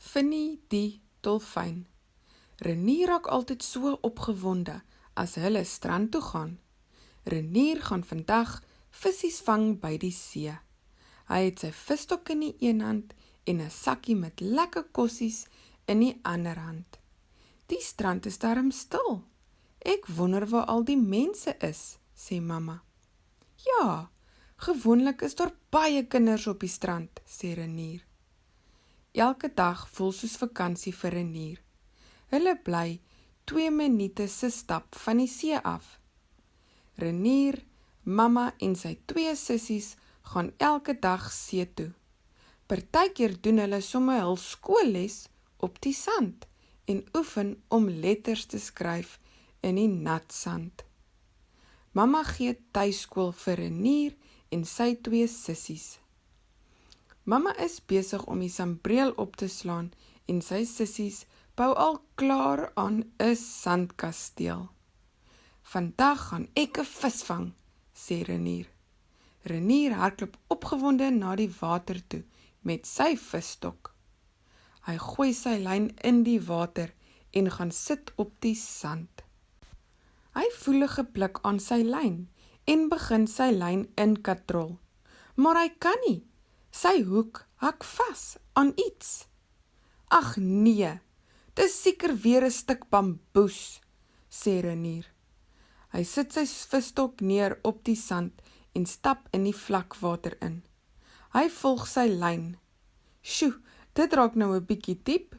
Finnie die dolfyn. Renier raak altyd so opgewonde as hulle strand toe gaan. Renier gaan vandag vissies vang by die see. Hy het sy visstok in die een hand en 'n sakkie met lekker kossies in die ander hand. Die strand is darm stil. Ek wonder waar al die mense is, sê mamma. Ja, gewoonlik is daar baie kinders op die strand, sê Renier. Elke dag voel soos vakansie vir Renier. Hulle bly 2 minute se stap van die see af. Renier, mamma en sy 2 sissies gaan elke dag see toe. Partykeer doen hulle sommer hul skoolles op die sand en oefen om letters te skryf in die nat sand. Mamma gee tuiskool vir Renier en sy 2 sissies. Mamma is besig om die sambreel op te slaan en sy sissies bou al klaar aan 'n sandkasteel. Vandag gaan ek 'n vis vang, sê Renier. Renier hardloop opgewonde na die water toe met sy visstok. Hy gooi sy lyn in die water en gaan sit op die sand. Hy voel 'n gepluk aan sy lyn en begin sy lyn inkatrol. Maar hy kan nie. Sy hoek hak vas aan iets. Ag nee, dis seker weer 'n stuk bamboes, sê Renier. Hy sit sy visstok neer op die sand en stap in die vlakwater in. Hy volg sy lyn. Sjoe, dit raak nou 'n bietjie diep.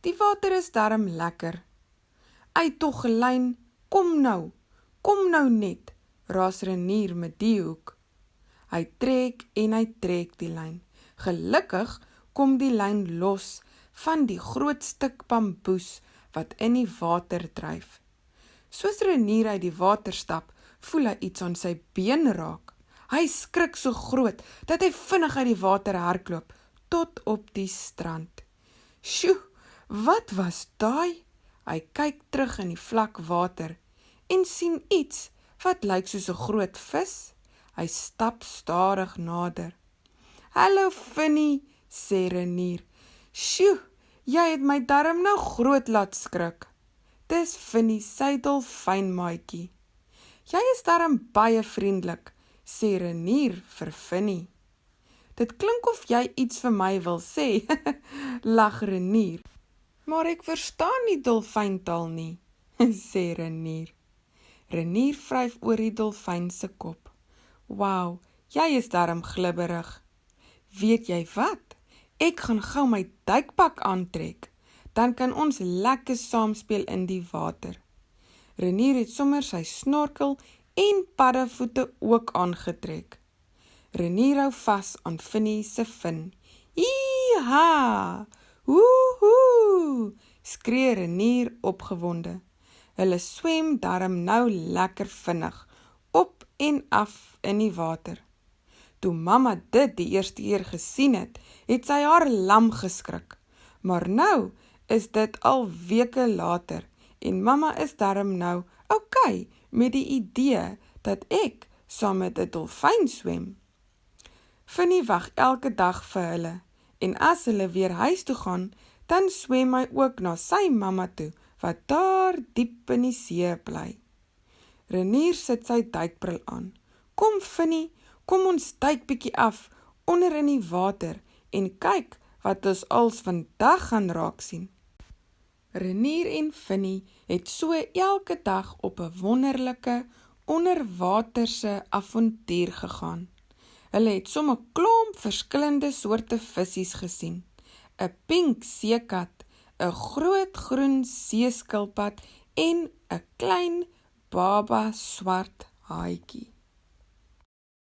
Die water is darm lekker. Ai tog lyn, kom nou net, raas Renier met die hoek. Hy trek en hy trek die lyn. Gelukkig kom die lyn los van die groot stuk bamboes wat in die water dryf. Soos Renier uit die water stap, voel hy iets aan sy been raak. Hy skrik so groot dat hy vinnig uit die water hardloop tot op die strand. Sjoe, wat was daai? Hy kyk terug in die vlak water en sien iets wat lyk soos 'n groot vis. Hy stap stadig nader. Hallo Finnie, sê Renier. Sjoe, jy het my darm nou groot laat skrik. Dis Finnie sy dolfynmaatjie. Jy is darm baie vriendelik, sê Renier vir Finnie. Dit klink of jy iets vir my wil sê, lag Renier. Maar ek verstaan nie dolfyntaal nie, sê Renier. Renier vryf oor die dolfyn se kop. Wow, jy is darm glibberig. Weet jy wat? Ek gaan gou my duikpak aantrek. Dan kan ons lekker saamspeel in die water. Renier het sommer sy snorkel en paddevoete ook aangetrek. Renier hou vas aan Finnie se vin. Iha! Woehoe! Skree Renier opgewonde. Hulle swem darm nou lekker vinnig, op en af in die water. Toe mamma dit die eerste keer gesien het, het sy haar lam geskrik. Maar nou is dit al weke later en mamma is darm nou okay met die idee dat ek saam met 'n dolfyn swem. Finnie wag elke dag vir hulle en as hulle weer huis toe gaan, dan swem hy ook na sy mamma toe wat daar diep in die see bly. Renier sit sy duikbril aan. Kom Finnie, kom ons duik bietjie af onder in die water en kyk wat ons als vandag gaan raak sien. Renier en Finnie het so elke dag op 'n wonderlike onderwaterse avontuur gegaan. Hulle het sommer klomp verskillende soorte vissies gesien. 'n Pink seekat, 'n groot groen seeskilpad en 'n klein baba swart haaitjie.